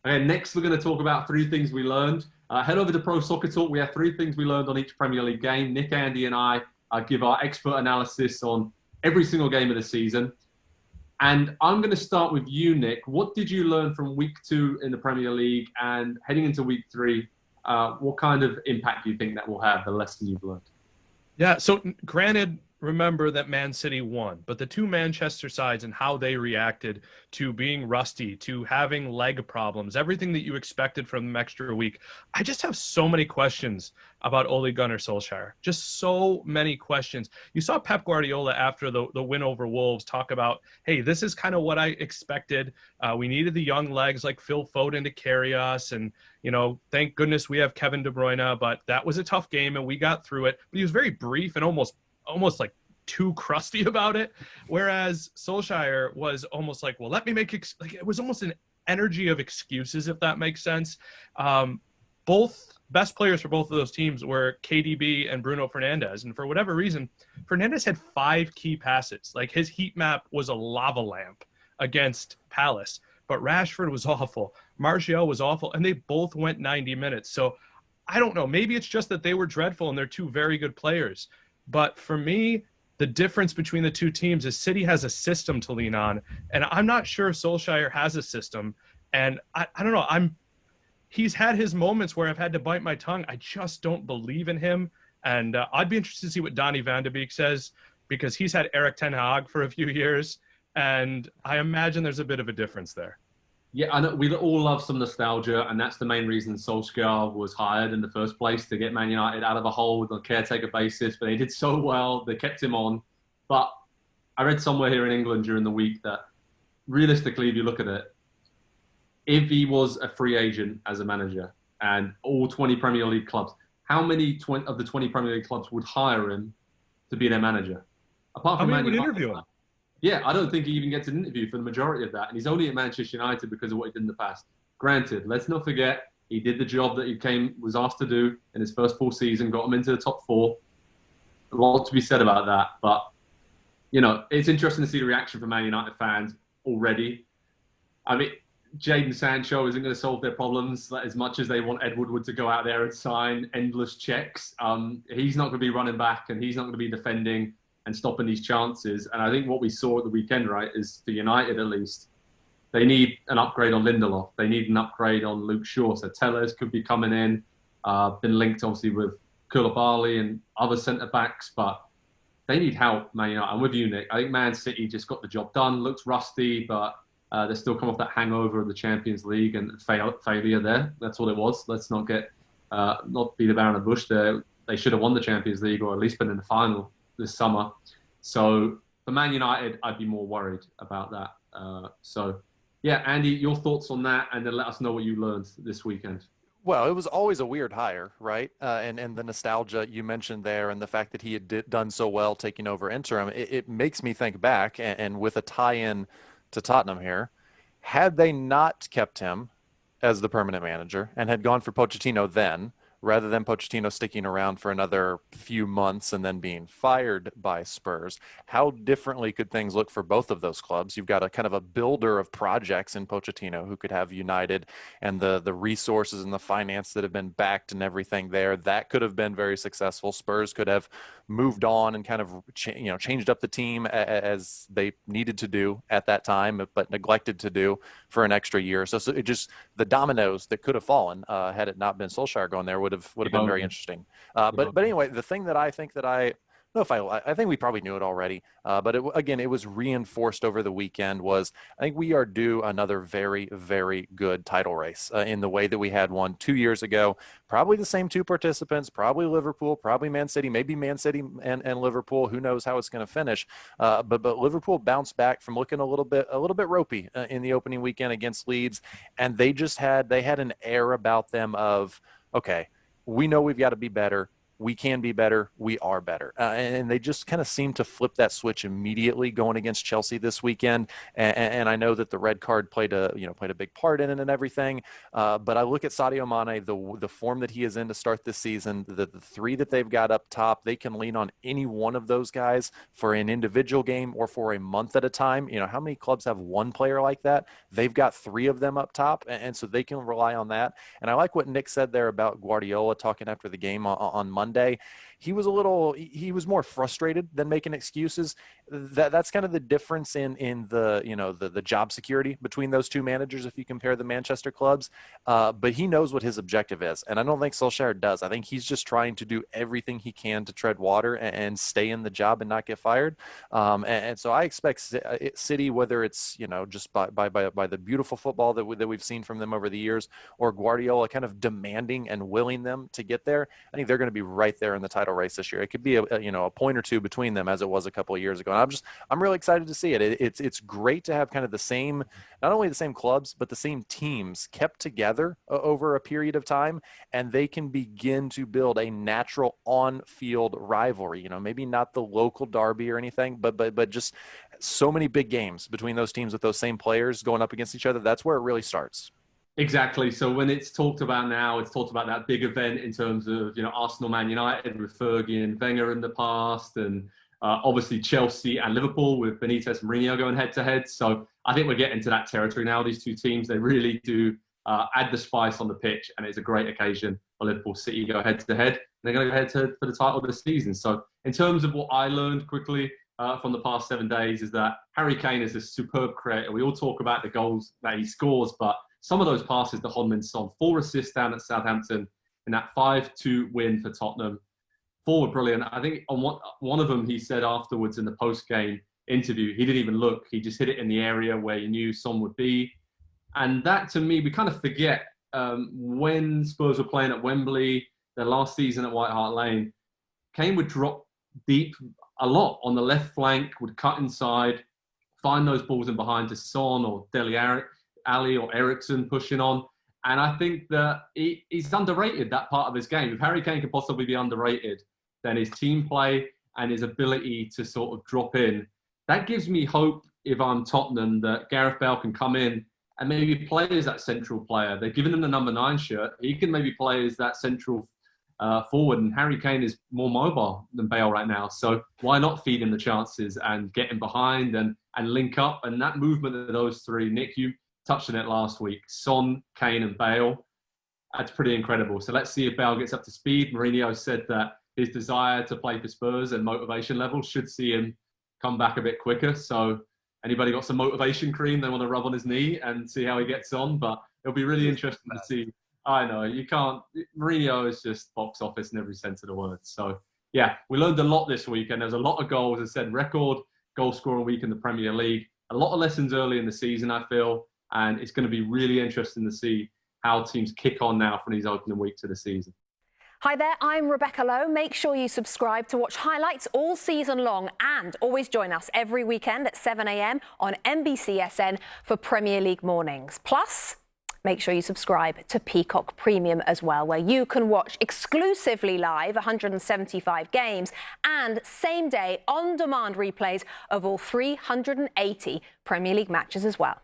And next, we're going to talk about three things we learned. Head over to Pro Soccer Talk. We have three things we learned on each Premier League game. Nick, Andy, and I give our expert analysis on every single game of the season. And I'm going to start with you, Nick. What did you learn from week 2 in the Premier League and heading into week 3? What kind of impact do you think that will have, the lesson you've learned? Yeah, so granted, remember that Man City won, but the two Manchester sides and how they reacted to being rusty, to having leg problems, everything that you expected from them extra week. I just have so many questions about Ole Gunnar Solskjaer. Just so many questions. You saw Pep Guardiola after the win over Wolves talk about, hey, this is kind of what I expected. We needed the young legs like Phil Foden to carry us. And, thank goodness we have Kevin De Bruyne, but that was a tough game and we got through it. But he was very brief and almost like too crusty about it, whereas Solskjaer was almost like, well, let me make it was almost an energy of excuses, if that makes sense. Both best players for both of those teams were KDB and Bruno Fernandes, and for whatever reason, Fernandes had 5 key passes. Like, his heat map was a lava lamp against Palace, but Rashford was awful, Martial was awful, and they both went 90 minutes. So I don't know, maybe it's just that they were dreadful and they're two very good players. But for me, the difference between the two teams is City has a system to lean on, and I'm not sure Solskjaer has a system. And I don't know. He's had his moments where I've had to bite my tongue. I just don't believe in him. And I'd be interested to see what Donny van de Beek says, because he's had Eric Ten Hag for a few years, and I imagine there's a bit of a difference there. Yeah, I know we all love some nostalgia, and that's the main reason Solskjaer was hired in the first place, to get Man United out of a hole on a caretaker basis. But they did so well, they kept him on. But I read somewhere here in England during the week that realistically, if you look at it, if he was a free agent as a manager and all 20 Premier League clubs, how many of the 20 Premier League clubs would hire him to be their manager? Apart How from many Man would United. interview him? Yeah, I don't think he even gets an interview for the majority of that. And he's only at Manchester United because of what he did in the past. Granted, let's not forget, he did the job that was asked to do in his first full season, got him into the top 4. A lot to be said about that. But, it's interesting to see the reaction from Man United fans already. I mean, Jadon Sancho isn't going to solve their problems as much as they want Ed Woodward to go out there and sign endless checks. He's not going to be running back, and he's not going to be defending and stopping these chances. And I think what we saw at the weekend, right, is for United at least, they need an upgrade on Lindelof. They need an upgrade on Luke Shaw. So Tellez could be coming in, been linked obviously with Koulibaly and other centre-backs, but they need help, Man United. I'm with you, Nick. I think Man City just got the job done, looks rusty, but they're still coming off that hangover of the Champions League and failure there. That's what it was. Let's not be the bear in the bush there. They should have won the Champions League, or at least been in the final this summer. So for Man United, I'd be more worried about that. Yeah, Andy, your thoughts on that, and then let us know what you learned this weekend. Well, it was always a weird hire, right? And the nostalgia you mentioned there, and the fact that he had done so well taking over interim, it makes me think back, and with a tie-in to Tottenham here, had they not kept him as the permanent manager and had gone for Pochettino then, rather than Pochettino sticking around for another few months and then being fired by Spurs, how differently could things look for both of those clubs? You've got a kind of a builder of projects in Pochettino who could have United and the resources and the finance that have been backed and everything there. That could have been very successful. Spurs could have moved on and kind of changed up the team as they needed to do at that time, but neglected to do for an extra year. So it just, the dominoes that could have fallen had it not been Solskjaer going there would have been very interesting. But anyway, the thing that I think that I think we probably knew it already, but it was reinforced over the weekend, was I think we are due another very, very good title race in the way that we had one 2 years ago. Probably the same 2 participants, probably Liverpool, probably Man City, maybe Man City and Liverpool. Who knows how it's going to finish? But Liverpool bounced back from looking a little bit ropey in the opening weekend against Leeds, and they had an air about them of, okay, we know we've got to be better. we can be better, we are better. And they just kind of seem to flip that switch immediately going against Chelsea this weekend. And I know that the red card played a big part in it and everything. But I look at Sadio Mane, the form that he is in to start this season, the three that they've got up top, they can lean on any one of those guys for an individual game or for a month at a time. How many clubs have one player like that? They've got three of them up top, and so they can rely on that. And I like what Nick said there about Guardiola talking after the game on Monday. He was more frustrated than making excuses. That's kind of the difference in the job security between those two managers if you compare the Manchester clubs. But he knows what his objective is, and I don't think Solskjaer does. I think he's just trying to do everything he can to tread water and stay in the job and not get fired. And so I expect City, whether it's just by the beautiful football that we've seen from them over the years, or Guardiola kind of demanding and willing them to get there, I think they're going to be right there in the title race this year. It could be a point or two between them as it was a couple of years ago. And I'm really excited to see it. It's great to have kind of the same, not only the same clubs, but the same teams kept together over a period of time, and they can begin to build a natural on-field rivalry. Maybe not the local derby or anything, but just so many big games between those teams with those same players going up against each other. That's where it really starts. Exactly. So when it's talked about now, it's talked about that big event in terms of, Arsenal, Man United with Fergie and Wenger in the past, and obviously Chelsea and Liverpool with Benitez and Mourinho going head to head. So I think we're getting to that territory now. These two teams, they really do add the spice on the pitch, and it's a great occasion for Liverpool City to go head to head. They're going to go head to head for the title of the season. So in terms of what I learned quickly from the past 7 days is that Harry Kane is a superb creator. We all talk about the goals that he scores, but some of those passes to Heung-min Son, 4 assists down at Southampton in that 5-2 win for Tottenham. 4 were brilliant. I think on one of them, he said afterwards in the post-game interview, he didn't even look. He just hit it in the area where he knew Son would be. And that, to me, we kind of forget when Spurs were playing at Wembley, their last season at White Hart Lane, Kane would drop deep a lot on the left flank, would cut inside, find those balls in behind to Son or Dele Alli or Eriksen pushing on. And I think that he's underrated, that part of his game. If Harry Kane could possibly be underrated, then his team play and his ability to sort of drop in, that gives me hope if I'm Tottenham that Gareth Bale can come in and maybe play as that central player. They're giving him the number 9 shirt. He can maybe play as that central forward, and Harry Kane is more mobile than Bale right now. So why not feed him the chances and get him behind and link up? And that movement of those three, Nick, you touched on it last week, Son, Kane and Bale, that's pretty incredible. So let's see if Bale gets up to speed. Mourinho said that his desire to play for Spurs and motivation levels should see him come back a bit quicker. So anybody got some motivation cream they want to rub on his knee and see how he gets on? But it'll be really interesting to see. I know, you can't. Mourinho is just box office in every sense of the word. So, yeah, we learned a lot this week, and there's a lot of goals. As I said, record goal scoring week in the Premier League. A lot of lessons early in the season, I feel, and it's going to be really interesting to see how teams kick on now from these opening weeks of the season. Hi there, I'm Rebecca Lowe. Make sure you subscribe to watch highlights all season long, and always join us every weekend at 7 a.m. on NBCSN for Premier League mornings. Plus, make sure you subscribe to Peacock Premium as well, where you can watch exclusively live 175 games and same-day on-demand replays of all 380 Premier League matches as well.